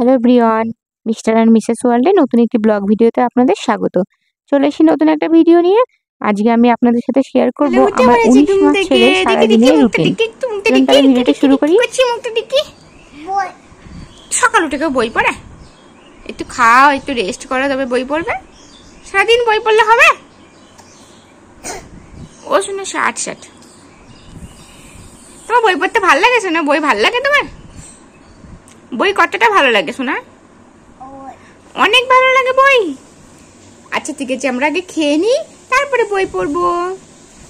Hello everyone, mister and Mrs ওয়ার্ল্ডে নতুন একটি ব্লগ ভিডিওতে আপনাদের স্বাগত। চলে এসেছি নতুন একটা ভিডিও নিয়ে। আজকে আমি আপনাদের সাথে শেয়ার করব আমার 19 মাস ছেলের সারাদিনের রুটিন। চলুন তাহলে ভিডিওটা শুরু করি। সকাল উঠে কেউ বই পড়ে? একটু খাও, একটু রেস্ট করো, তবে বই পড়বে। সারাদিন বই পড়লে হবে? ও শুনে 60 তোমার বই পড়তে ভালো লাগে? শোনা, বই ভালো লাগে তোমার? বই কতটা ভালো লাগে শোনা? অনেক ভালো লাগে বই। আচ্ছা ঠিক আছে, আমরা আগে খেয়ে নিই, তারপরে বই পড়বো।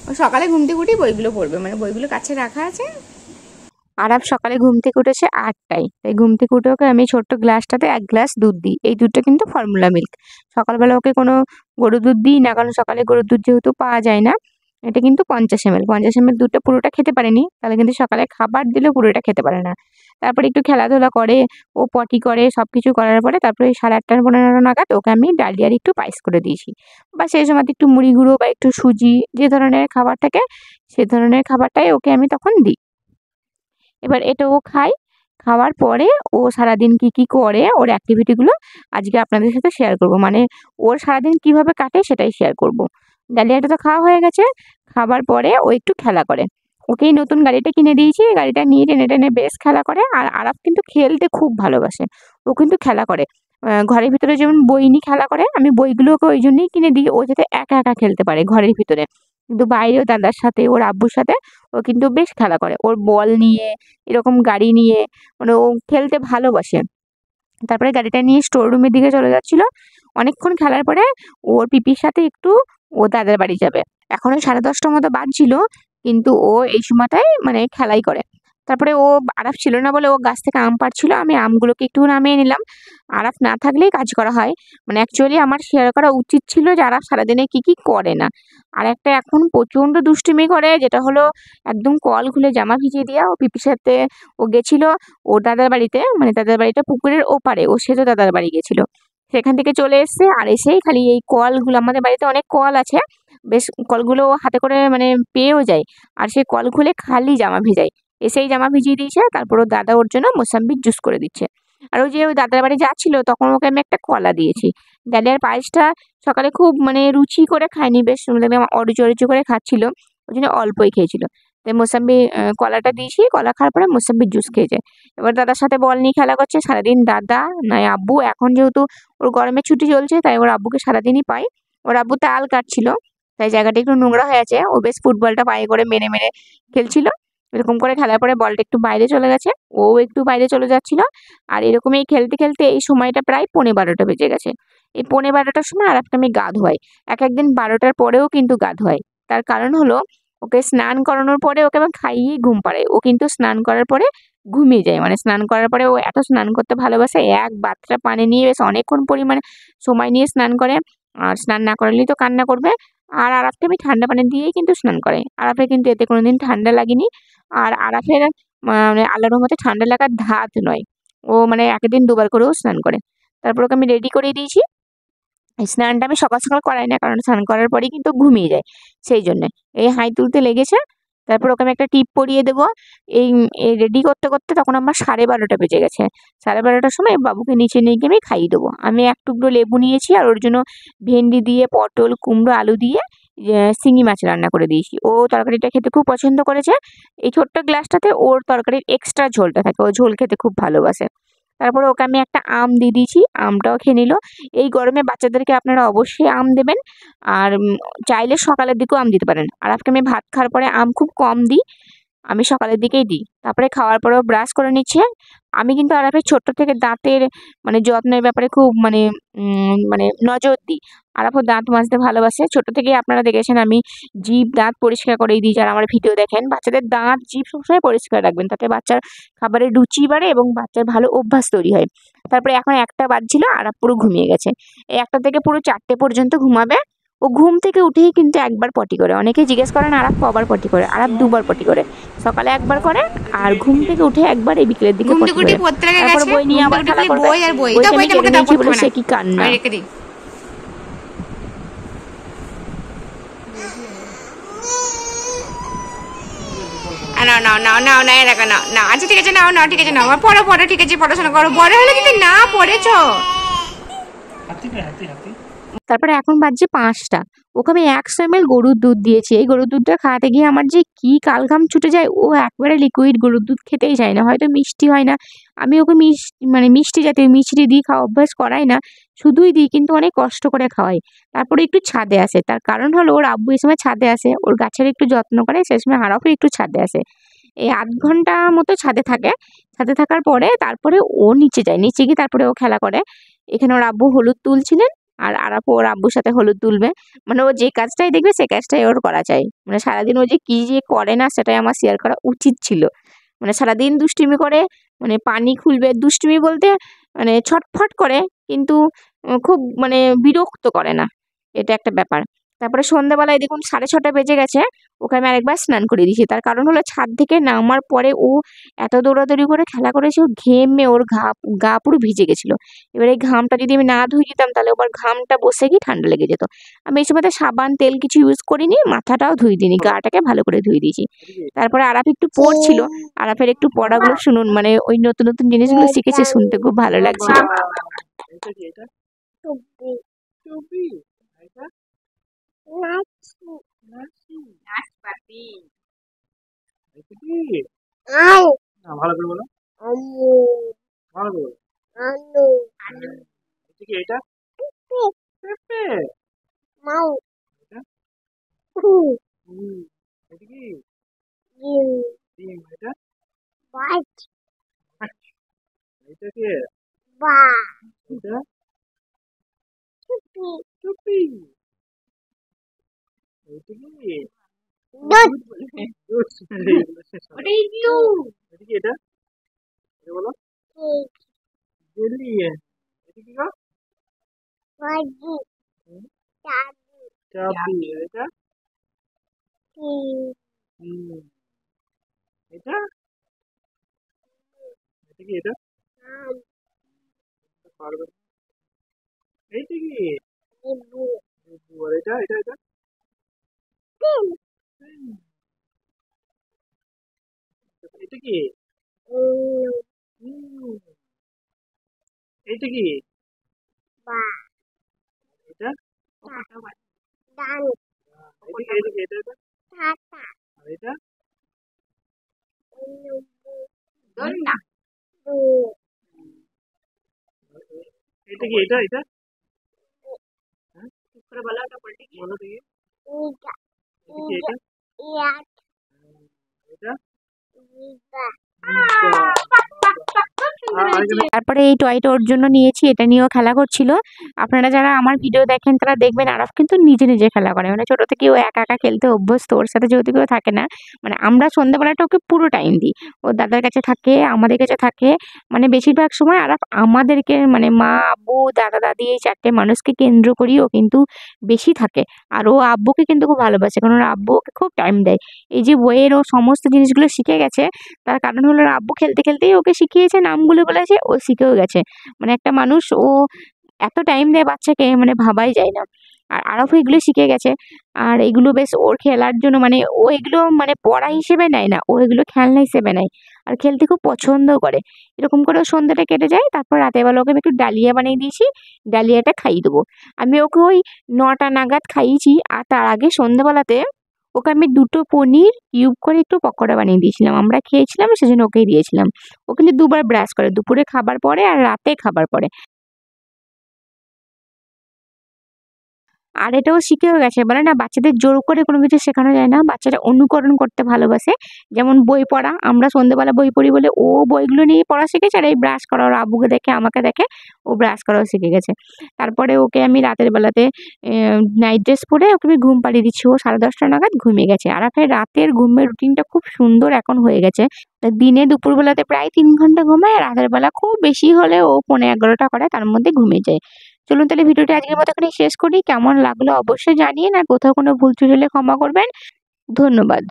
ও সকালে ঘুম থেকে উঠে বইগুলো পড়বে, মানে বইগুলো কাছে রাখা আছে। আরাপ সকালে ঘুম থেকে উঠেছে 8টায়, তাই ঘুম থেকে উঠে ওকে আমি ছোট্ট গ্লাসটাতে 1 গ্লাস দুধ দিই। এই দুধটা কিন্তু ফর্মুলা মিল্ক। সকালবেলা ওকে কোনো গরুর দুধ দিই না, কারণ সকালে গরুর দুধ যেহেতু পাওয়া যায় না। এটা কিন্তু 50 ml দুধটা পুরোটা খেতে পারেনি, তাহলে কিন্তু সকালে খাবার দিলেও পুরোটা খেতে পারে না। তারপরে একটু খেলাধুলা করে, ও পটি করে, সব কিছু করার পরে তারপরে 8:30-9 নাগাদ ওকে আমি ডালিয়ার একটু পায়েস করে দিয়েছি, বা সেই সময় একটু মুড়ি গুঁড়ো বা একটু সুজি, যে ধরনের খাবার থাকে সে ধরনের খাবারটাই ওকে আমি তখন দিই। এবার এটা ও খায়। খাওয়ার পরে ও সারাদিন কি করে, ওর অ্যাক্টিভিটিগুলো আজকে আপনাদের সাথে শেয়ার করব। মানে ওর সারাদিন কিভাবে কাটে সেটাই শেয়ার করব। ডালিয়াটা তো খাওয়া হয়ে গেছে। খাবার পরে ও একটু খেলা করে। ওকেই নতুন গাড়িটা কিনে দিয়েছি। গাড়িটা নিয়ে টেনে টেনে বেশ খেলা করে। আর আরাফ কিন্তু খেলতে খুব ভালোবাসে। ও কিন্তু খেলা করে। ঘরের ভিতরে যেমন বই নিয়ে খেলা করে, আমি বইগুলো ওকে ওই জন্যই কিনে দিই, ও যাতে একা একা খেলতে পারে ঘরের ভিতরে। কিন্তু বাইরেও দাদার সাথে, ওর আব্বুর সাথে ও কিন্তু বেশ খেলা করে। ওর বল নিয়ে, এরকম গাড়ি নিয়ে, মানে ও খেলতে ভালোবাসে। তারপরে গাড়িটা নিয়ে স্টোর রুমের দিকে চলে যাচ্ছিল। অনেকক্ষণ খেলার পরে ওর পিপির সাথে একটু ও দাদার বাড়ি যাবে। এখনো 10:30টার মতো বাজছিল, কিন্তু ও এই সময়টায় মানে খেলাই করে। তারপরে ও আরাফ ছিল না বলে ও গাছ থেকে আম পাড়ছিল, আমি আমগুলোকে একটু নামিয়ে নিলাম। আরাফ না থাকলেই কাজ করা হয়। মানে অ্যাকচুয়ালি আমার শেয়ার করা উচিত ছিল যে আরাফ সারাদিনে কি করে না। আর একটা এখন প্রচণ্ড দুষ্টুমি করে, যেটা হলো একদম কল খুলে জামা ভিজিয়ে দেওয়া। ও পিপির সাথে ও গেছিল ওর দাদার বাড়িতে, মানে দাদার বাড়িটা পুকুরের ওপারে, ও সেজো দাদার বাড়ি গেছিল। সেখান থেকে চলে এসছে, আর এসেই খালি এই কলগুলো, আমাদের বাড়িতে অনেক কল আছে, বেশ কলগুলো ও হাতে করে মানে পেয়েও যায়। আর সেই কল খুলে খালি জামা ভেজায়। এসেই জামা ভিজিয়ে দিয়েছে, তারপর ওর দাদা ওর জন্য মোসাম্বির জুস করে দিচ্ছে। আর ওই যে ওই দাদার বাড়ি যাচ্ছিল, তখন ওকে আমি একটা কলা দিয়েছি। ডালিয়ার পায়েসটা সকালে খুব মানে রুচি করে খায়নি, বেশ অরুচি অরুচি করে খাচ্ছিল, ওই জন্য অল্পই খেয়েছিল। তাই মোসাম্বি কলাটা দিয়েছি, কলা খাওয়ার পরে মোসাম্বির জুস খেয়েছে। এবার দাদার সাথে বল নিয়ে খেলা করছে সারাদিন। দাদা নয় আব্বু, এখন যেহেতু ওর গরমের ছুটি চলছে তাই ওর আব্বুকে সারাদিনই পাই। ওর আব্বু তাল কাটছিল, তাই জায়গাটা একটু নোংরা হয়ে আছে। ও বেশ ফুটবলটা পায়ে করে মেরে মেরে খেলছিল। এরকম করে খেলার পরে বলটা একটু বাইরে চলে গেছে, ও একটু বাইরে চলে যাচ্ছিল। আর এরকমই খেলতে খেলতে এই সময়টা প্রায় 11:45 বেজে গেছে। এই 11:45টার সময় আর একটা আমি গা ধোয়াই। একদিন 12টার পরেও কিন্তু গা ধোয়াই। তার কারণ হলো, ওকে স্নান করানোর পরে ওকে আবার খাইয়েই ঘুম পাড়াই। ও কিন্তু স্নান করার পরে ঘুমিয়ে যায়। মানে স্নান করার পরে ও এত স্নান করতে ভালোবাসে, এক বাথটা পানি নিয়ে বেশ অনেকক্ষণ পরিমাণে সময় নিয়ে স্নান করে। আর স্নান না করালেই তো কান্না করবে। আর আরাফকে আমি ঠান্ডা পানি দিয়েই কিন্তু স্নান করাই। আরাফের কিন্তু এতে কোনোদিন ঠান্ডা লাগেনি। আর আরাফের মানে আল্লাহর রহমতে ঠান্ডা লাগার ধাত নয়। ও মানে একদিন 2বার করেও স্নান করে। তারপর ওকে আমি রেডি করে দিয়েছি। স্নানটা আমি সকাল সকাল করাই না, কারণ স্নান করার পরেই কিন্তু ঘুমিয়ে যায়, সেই জন্যে। এই হাই তুলতে লেগেছে। তারপর ওকে আমি একটা টিপ পরিয়ে দেবো। এই রেডি করতে করতে তখন আমার 12:30 বেজে গেছে। 12:30টার সময় বাবুকে নিচে নিয়ে গিয়ে আমি খাইয়ে দেবো। আমি এক টুকরো লেবু নিয়েছি, আর ওর জন্য ভেন্ডি দিয়ে, পটল, কুমড়ো, আলু দিয়ে শিঙি মাছ রান্না করে দিয়েছি। ও তরকারিটা খেতে খুব পছন্দ করেছে। এই ছোট্ট গ্লাসটাতে ওর তরকারির এক্সট্রা ঝোলটা থাকে, ও ঝোল খেতে খুব ভালোবাসে। তারপরে ওকে আমি একটা আম দিয়ে দিয়েছি, আমটাও খেয়ে নিল। এই গরমে বাচ্চাদেরকে আপনারা অবশ্যই আম দেবেন। আর চাইলে সকালের দিকেও আম দিতে পারেন। আর আজকে আমি ভাত খাওয়ার পরে আম খুব কম দিই, আমি সকালের দিকেই দিই। তারপরে খাওয়ার পরেও ব্রাশ করে নিচ্ছে। আমি কিন্তু আরাফের ছোট্ট থেকে দাঁতের মানে যত্নের ব্যাপারে খুব মানে নজর দিই। আরাফও দাঁত মাজতে ভালোবাসে। ছোট থেকেই আপনারা দেখেছেন আমি জিভ দাঁত পরিষ্কার করেই দিই। যারা আমার ভিডিও দেখেন, বাচ্চাদের দাঁত জিভ সবসময় পরিষ্কার রাখবেন, তাতে বাচ্চার খাবারের রুচি বাড়ে এবং বাচ্চার ভালো অভ্যাস তৈরি হয়। তারপরে এখন 1টা বাজছিল, আরাফ পুরো ঘুমিয়ে গেছে। এই 1টা থেকে পুরো 4টে পর্যন্ত ঘুমাবে। ও ঘুম থেকে উঠেই কিন্তু একবার পটি করে। অনেকেই জিজ্ঞেস করেন আরাফ কবার পটি করে। আরাফ 2বার পটি করে, সকালে একবার করে আর ঘুম থেকে উঠে একবার এই বিকেলের দিকে পটি করে। তারপর বই নিয়ে আবার খেলা করবে। বইটা আমি কেড়ে নিয়েছি বলে সে কি কান্না। নাও নাও নাও নাও নাও দেখো নাও নাও আচ্ছা ঠিক আছে নাও নাও ঠিক আছে নাও পড়ো পড়ো ঠিক আছে পড়াশোনা করো বড় হলে কিন্তু না পড়েছো। তারপরে এখন বাজছে 5টা, ওকে আমি 100 ml গরুর দুধ দিয়েছি। এই গরুর দুধটা খাওয়াতে গিয়ে আমার যে কি কালঘাম ছুটে যায়, ও একবারে লিকুইড গরুর দুধ খেতেই চায় না, হয়তো মিষ্টি হয় না। আমি ওকে মানে মিষ্টি জাতীয় মিষ্টি দিই, খাওয়া অভ্যাস করাই না, শুধুই দিই, কিন্তু অনেক কষ্ট করে খাওয়াই। তারপরে একটু ছাদে আসে, তার কারণ হলো ওর আব্বু এই সময় ছাদে আসে, ওর গাছের একটু যত্ন করে, সে সময় আরাফও একটু ছাদে আসে। এই 8 ঘন্টা মতো ছাদে থাকে। ছাদে থাকার পরে তারপরে ও নিচে যায়, নিচে গিয়ে তারপরে ও খেলা করে। এখানে ওর আব্বু হলুদ তুলছিলেন, আর আরাফও ওর আব্বুর সাথে হলুদ তুলবে। মানে ও যে কাজটাই দেখবে সে কাজটাই ওর করা চাই। মানে সারাদিন ও যে কি যে করে না সেটাই আমার শেয়ার করা উচিত ছিল। মানে সারাদিন দুষ্টুমি করে, মানে পানি খুলবে, দুষ্টুমি বলতে মানে ছটফট করে, কিন্তু খুব মানে বিরক্ত করে না, এটা একটা ব্যাপার। তারপরে সন্ধ্যাবেলায় দেখুন 6:30 বেজে গেছে, ওকে আমি আরেকবার স্নান করে দিয়েছি। তার কারণ হলো ছাদ থেকে নামার পরে ও এত দৌড়াদৌড়ি করে খেলা করেছে, ও ঘেমে ওর গা পুরো ভিজে গেছিল। এবার এই ঘামটা যদি আমি না ধুয়ে দিতাম তাহলে আবার ঘামটা বসে গিয়ে ঠান্ডা লেগে যেত। আমি এই সময়তে সাবান তেল কিছু ইউজ করিনি, মাথাটাও ধুয়ে দিইনি, গাটাকে ভালো করে ধুয়ে দিয়েছি। তারপরে আরাফ একটু পড়ছিল, আরাফের একটু পড়াগুলো শুনুন, মানে ওই নতুন নতুন জিনিসগুলো শিখেছে, শুনতে খুব ভালো লাগছিল। ভালো করে বলো, ভালো করে বলো। এটা কি এটা? পেঁপে। এটা? হুম। এটা কি? ডিম। এটা? এটা কি? এটা? টুপি। এটা কি? দুধ। এটা কি এটা? এটা বলো। জেলি। এটা কি গো? হুম, চাবি। এটা? হুম। এটা? এটা কি এটা? পারবে না। এইটা কি? লেবু। আর এটা এটা এটা? হুম, এটা কি? হুম, এইটা কি? এটা? এটা কি? এটা এটা? আর এটা? এটা কি? এটা এটা? হ্যাঁ? বলো দেখি। এটা কি এটা? এটা? আর এখানে তারপরে এই টয়টা ওর জন্য নিয়েছি, এটা নিয়েও খেলা করছিল। আপনারা যারা আমার ভিডিও দেখেন তারা দেখবেন আরাফ কিন্তু নিজে নিজে খেলা করে, মানে ছোট থেকে ও একা একা খেলতে অভ্যস্ত, ওর সাথে যেহেতু কেউ থাকে না। মানে আমরা সন্ধ্যাবেলাটা ওকে পুরো টাইম দিই, ওর দাদার কাছে থাকে, আমাদের কাছে থাকে। মানে বেশিরভাগ সময় আরাফ আমাদেরকে, মানে মা আব্বু দাদা দাদি এই 4টে মানুষকে কেন্দ্র করিও কিন্তু বেশি থাকে। আর ও আব্বুকে কিন্তু খুব ভালোবাসে, কারণ ওর আব্বু ওকে খুব টাইম দেয়। এই যে বইয়ের ও সমস্ত জিনিসগুলো শিখে গেছে, তার কারণ হলো ওর আব্বু খেলতে খেলতেই ওকে শিখিয়েছে, নামগুলো বলেছে, ও শিখেও গেছে। মানে একটা মানুষ ও এত টাইম দেয় বাচ্চাকে, মানে ভাবাই যায় না। আর আরফও এগুলো শিখে গেছে। আর এগুলো বেশ ওর খেলার জন্য, মানে ও এগুলো মানে পড়া হিসেবে নেয় না, ও এগুলো খেলনা হিসেবে নেয়। আর খেলতে খুব পছন্দও করে। এরকম করে ওর সন্ধ্যাটা কেটে যায়। তারপর রাতের বেলা ওকে আমি একটু ডালিয়া বানিয়ে দিয়েছি, ডালিয়াটা খাইয়ে দেবো। আমি ওকে ওই 9টা নাগাদ খাইয়েছি। আর তার আগে সন্ধ্যাবেলাতে ওকে আমি 2টো পনির কিউব করে একটু পকোড়া বানিয়ে দিয়েছিলাম, আমরা খেয়েছিলাম, সেজন্য ওকেই দিয়েছিলাম। ও কিন্তু 2বার ব্রাশ করে, দুপুরে খাবার পরে আর রাতে খাবার পরে। আর এটাও শিখেও গেছে, বলে না বাচ্চাদের জোর করে কোনো কিছু শেখানো যায় না, বাচ্চারা অনুকরণ করতে ভালোবাসে। যেমন বই পড়া, আমরা সন্ধ্যেবেলা বই পড়ি বলে ও বইগুলো নিয়ে পড়া শিখেছে, আর এই ব্রাশ করা ওর আব্বুকে দেখে আমাকে দেখে ও ব্রাশ করাও শিখে গেছে। তারপরে ওকে আমি রাতের বেলাতে নাইট ড্রেস পরে ওকে আমি ঘুম পাড়িয়ে দিচ্ছি, ও 10:30 নাগাদ ঘুমিয়ে গেছে। আর আপনার রাতের ঘুমের রুটিনটা খুব সুন্দর এখন হয়ে গেছে। তা দিনে দুপুরবেলাতে প্রায় 3 ঘন্টা ঘুমায়, আর রাতের বেলা খুব বেশি হলে ও 11:30 করে, তার মধ্যে ঘুমিয়ে যায়। চলুন তাহলে ভিডিওটি আজকের মতো এখানে শেষ করি। কেমন লাগলো অবশ্যই জানিয়েন, আর কোথাও কোনো ভুল ত্রুটি হলে ক্ষমা করবেন। ধন্যবাদ।